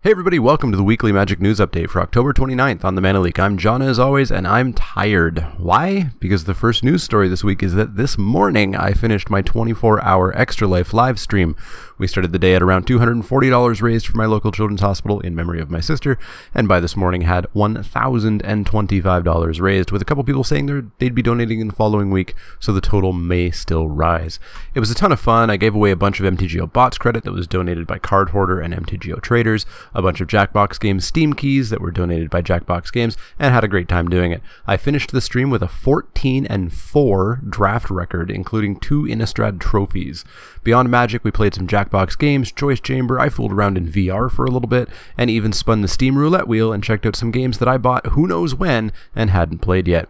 Hey everybody, welcome to the weekly Magic News Update for October 29th on the Mana Leek. I'm John as always, and I'm tired. Why? Because the first news story this week is that this morning I finished my 24-hour Extra Life live stream. We started the day at around $240 raised for my local children's hospital in memory of my sister, and by this morning had $1,025 raised, with a couple people saying they'd be donating in the following week, so the total may still rise. It was a ton of fun. I gave away a bunch of MTGO bots credit that was donated by Card Hoarder and MTGO traders, a bunch of Jackbox Games Steam keys that were donated by Jackbox Games, and had a great time doing it. I finished the stream with a 14-4 draft record, including 2 Innistrad trophies. Beyond Magic, we played some Jackbox Games, Choice Chamber, I fooled around in VR for a little bit, and even spun the Steam roulette wheel and checked out some games that I bought who knows when and hadn't played yet.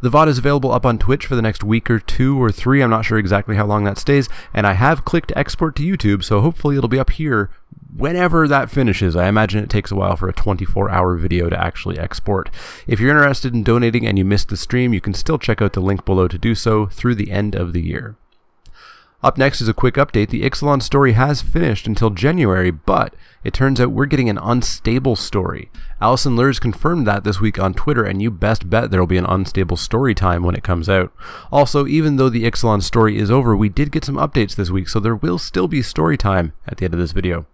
The VOD is available up on Twitch for the next week or 2 or 3, I'm not sure exactly how long that stays, and I have clicked export to YouTube, so hopefully it'll be up here whenever that finishes. I imagine it takes a while for a 24-hour video to actually export. If you're interested in donating and you missed the stream, you can still check out the link below to do so through the end of the year. Up next is a quick update. The Ixalan story has finished until January, but it turns out we're getting an unstable story. Allison Lurs confirmed that this week on Twitter, and you best bet there will be an unstable story time when it comes out. Also, even though the Ixalan story is over, we did get some updates this week, so there will still be story time at the end of this video.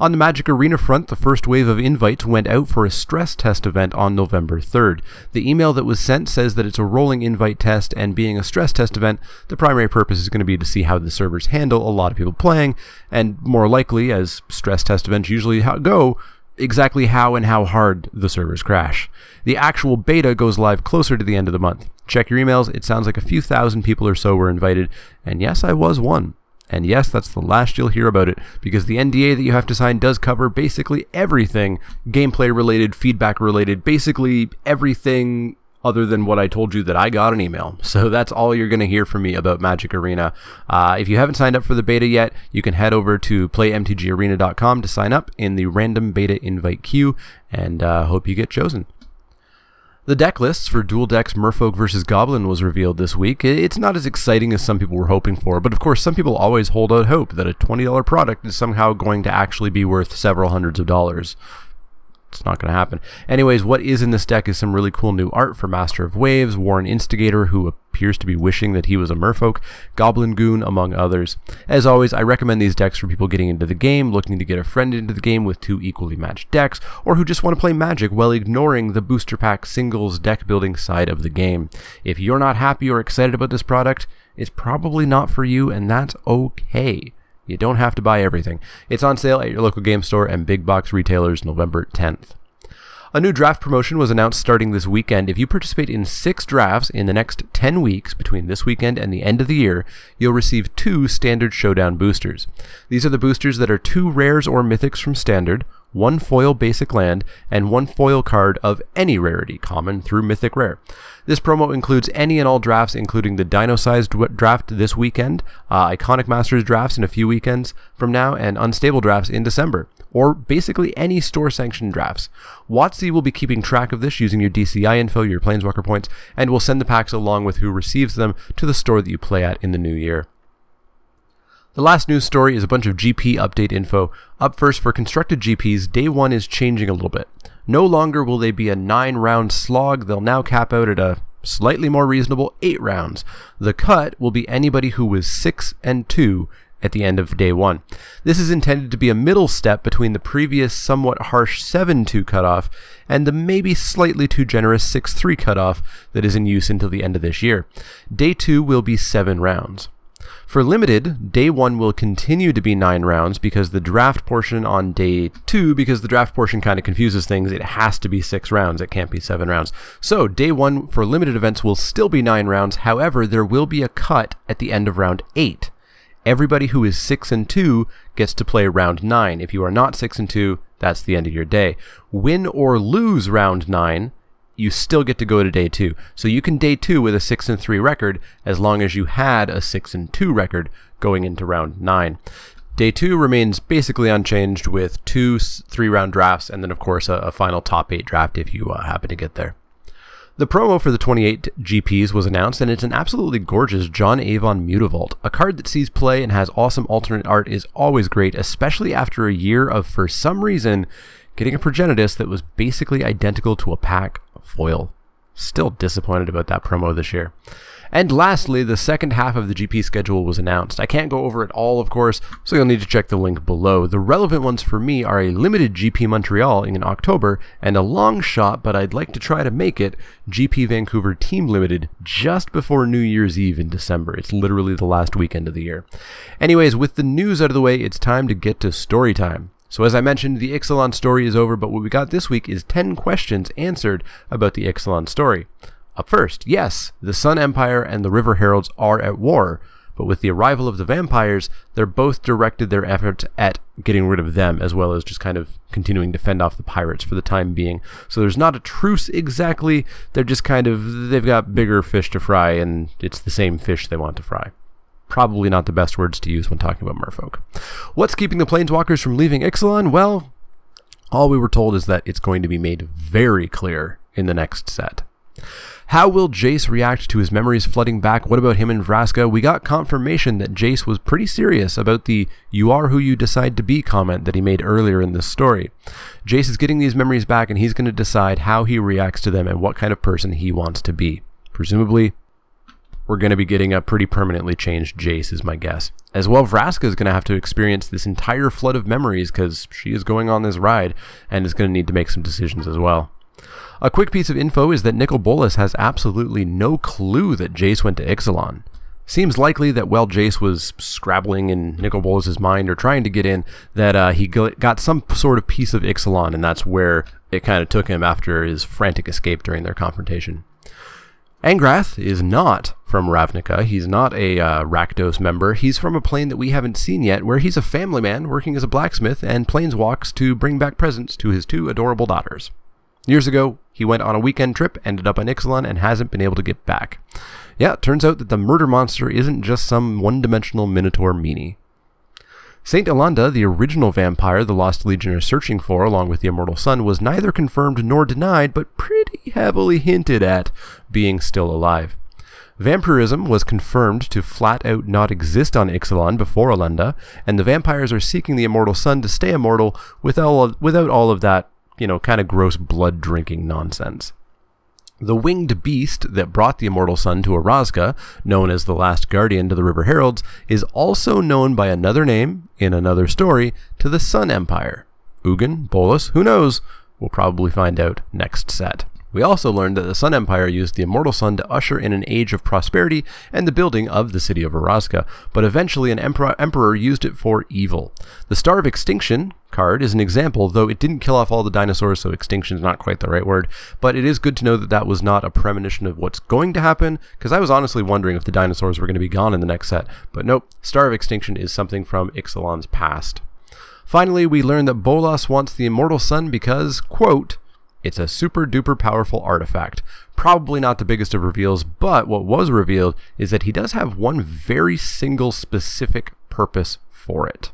On the Magic Arena front, the first wave of invites went out for a stress test event on November 3rd. The email that was sent says that it's a rolling invite test, and being a stress test event, the primary purpose is going to be to see how the servers handle a lot of people playing, and more likely, as stress test events usually go, exactly how and how hard the servers crash. The actual beta goes live closer to the end of the month. Check your emails, it sounds like a few thousand people or so were invited, and yes, I was one. And yes, that's the last you'll hear about it, because the NDA that you have to sign does cover basically everything gameplay related, feedback related, basically everything other than what I told you that I got an email. So that's all you're going to hear from me about Magic Arena. If you haven't signed up for the beta yet, you can head over to playmtgarena.com to sign up in the random beta invite queue, and hope you get chosen. The deck lists for Dual Decks Merfolk vs. Goblin was revealed this week. It's not as exciting as some people were hoping for, but of course some people always hold out hope that a $20 product is somehow going to actually be worth several hundreds of dollars. It's not going to happen. Anyways, what is in this deck is some really cool new art for Master of Waves, Warren Instigator, who appears to be wishing that he was a merfolk, Goblin Goon, among others. As always, I recommend these decks for people getting into the game, looking to get a friend into the game with 2 equally matched decks, or who just want to play Magic while ignoring the booster pack singles deck building side of the game. If you're not happy or excited about this product, it's probably not for you, and that's okay. You don't have to buy everything. It's on sale at your local game store and big box retailers November 10th. A new draft promotion was announced starting this weekend. If you participate in 6 drafts in the next 10 weeks between this weekend and the end of the year, you'll receive 2 Standard Showdown boosters. These are the boosters that are 2 rares or mythics from Standard, 1 foil basic land, and 1 foil card of any rarity, common through mythic rare. This promo includes any and all drafts, including the Dino-sized draft this weekend, Iconic Masters drafts in a few weekends from now, and Unstable drafts in December, or basically any store-sanctioned drafts. WotC will be keeping track of this using your DCI info, your Planeswalker points, and will send the packs along with who receives them to the store that you play at in the new year. The last news story is a bunch of GP update info. Up first, for constructed GPs, Day 1 is changing a little bit. No longer will they be a 9-round slog, they'll now cap out at a slightly more reasonable 8 rounds. The cut will be anybody who was 6 and 2 at the end of Day 1. This is intended to be a middle step between the previous somewhat harsh 7-2 cutoff and the maybe slightly too generous 6-3 cutoff that is in use until the end of this year. Day 2 will be 7 rounds. For Limited, Day 1 will continue to be 9 rounds because the draft portion on Day 2, because the draft portion kind of confuses things, it has to be 6 rounds, it can't be 7 rounds. So Day 1 for Limited events will still be 9 rounds, however there will be a cut at the end of round 8. Everybody who is 6 and 2 gets to play round 9. If you are not 6 and 2, that's the end of your day. Win or lose round 9, you still get to go to Day 2. So you can Day 2 with a 6 and 3 record as long as you had a 6 and 2 record going into round 9. Day 2 remains basically unchanged with 2 3-round drafts and then of course a final top 8 draft if you happen to get there. The promo for the 28 GPs was announced, and it's an absolutely gorgeous John Avon Mutavault. A card that sees play and has awesome alternate art is always great, especially after a year of, for some reason, getting a Progenitus that was basically identical to a pack foil. Still disappointed about that promo this year. And lastly, the second half of the GP schedule was announced. I can't go over it all, of course, so you'll need to check the link below. The relevant ones for me are a limited GP Montreal in October, and a long shot, but I'd like to try to make it, GP Vancouver Team Limited just before New Year's Eve in December. It's literally the last weekend of the year. Anyways, with the news out of the way, it's time to get to story time. So as I mentioned, the Ixalan story is over, but what we got this week is 10 questions answered about the Ixalan story. Up first, yes, the Sun Empire and the River Heralds are at war, but with the arrival of the vampires, they're both directed their efforts at getting rid of them, as well as just kind of continuing to fend off the pirates for the time being. So there's not a truce exactly, they're just kind of, they've got bigger fish to fry, and it's the same fish they want to fry. Probably not the best words to use when talking about merfolk. What's keeping the Planeswalkers from leaving Ixalan? Well, all we were told is that it's going to be made very clear in the next set. How will Jace react to his memories flooding back? What about him and Vraska? We got confirmation that Jace was pretty serious about the "you are who you decide to be" comment that he made earlier in this story. Jace is getting these memories back, and he's going to decide how he reacts to them and what kind of person he wants to be. Presumably, we're going to be getting a pretty permanently changed Jace, is my guess. As well, Vraska is going to have to experience this entire flood of memories because she is going on this ride and is going to need to make some decisions as well. A quick piece of info is that Nicol Bolas has absolutely no clue that Jace went to Ixalan. Seems likely that while Jace was scrabbling in Nicol Bolas' mind or trying to get in, that he got some sort of piece of Ixalan, and that's where it kind of took him after his frantic escape during their confrontation. Angrath is not from Ravnica. He's not a Rakdos member. He's from a plane that we haven't seen yet, where he's a family man working as a blacksmith and planeswalks to bring back presents to his 2 adorable daughters. Years ago, he went on a weekend trip, ended up on Ixalan, and hasn't been able to get back. Yeah, it turns out that the murder monster isn't just some one-dimensional Minotaur meanie. Saint Elanda, the original vampire the Lost Legion are searching for, along with the Immortal Sun, was neither confirmed nor denied, but pretty heavily hinted at being still alive. Vampirism was confirmed to flat out not exist on Ixalan before Elenda, and the vampires are seeking the Immortal Sun to stay immortal without all of that, you know, kind of gross blood-drinking nonsense. The winged beast that brought the Immortal Sun to Orazca, known as the Last Guardian to the River Heralds, is also known by another name, in another story, to the Sun Empire. Ugin, Bolas, who knows? We'll probably find out next set. We also learned that the Sun Empire used the Immortal Sun to usher in an age of prosperity and the building of the city of Orazca, but eventually an emperor used it for evil. The Star of Extinction card is an example, though it didn't kill off all the dinosaurs, so extinction is not quite the right word, but it is good to know that that was not a premonition of what's going to happen, because I was honestly wondering if the dinosaurs were going to be gone in the next set, but nope, Star of Extinction is something from Ixalan's past. Finally, we learned that Bolas wants the Immortal Sun because, quote, it's a super duper powerful artifact. Probably not the biggest of reveals, but what was revealed is that he does have one very single specific purpose for it.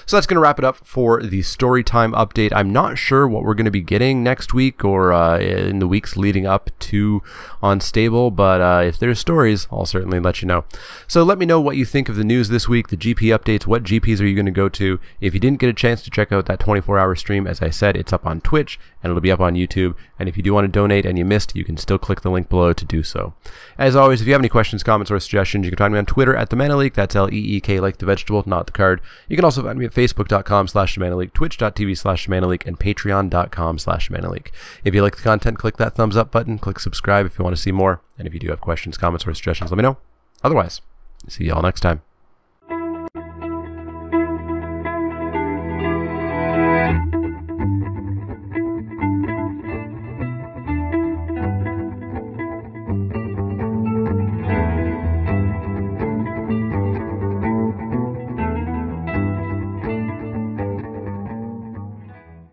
So that's going to wrap it up for the Storytime update. I'm not sure what we're going to be getting next week or in the weeks leading up to Unstable, but if there's stories, I'll certainly let you know. So let me know what you think of the news this week, the GP updates, what GPs are you going to go to. If you didn't get a chance to check out that 24-hour stream, as I said, it's up on Twitch and it'll be up on YouTube. And if you do want to donate and you missed, you can still click the link below to do so. As always, if you have any questions, comments, or suggestions, you can find me on Twitter at @TheManaLeek. That's L-E-E-K like the vegetable, not the card. You can also find me at Facebook.com/TheManaLeek, Twitch.tv/TheManaLeek, and Patreon.com/TheManaLeek. If you like the content, click that thumbs up button, click subscribe if you want to see more. And if you do have questions, comments, or suggestions, let me know. Otherwise, see you all next time.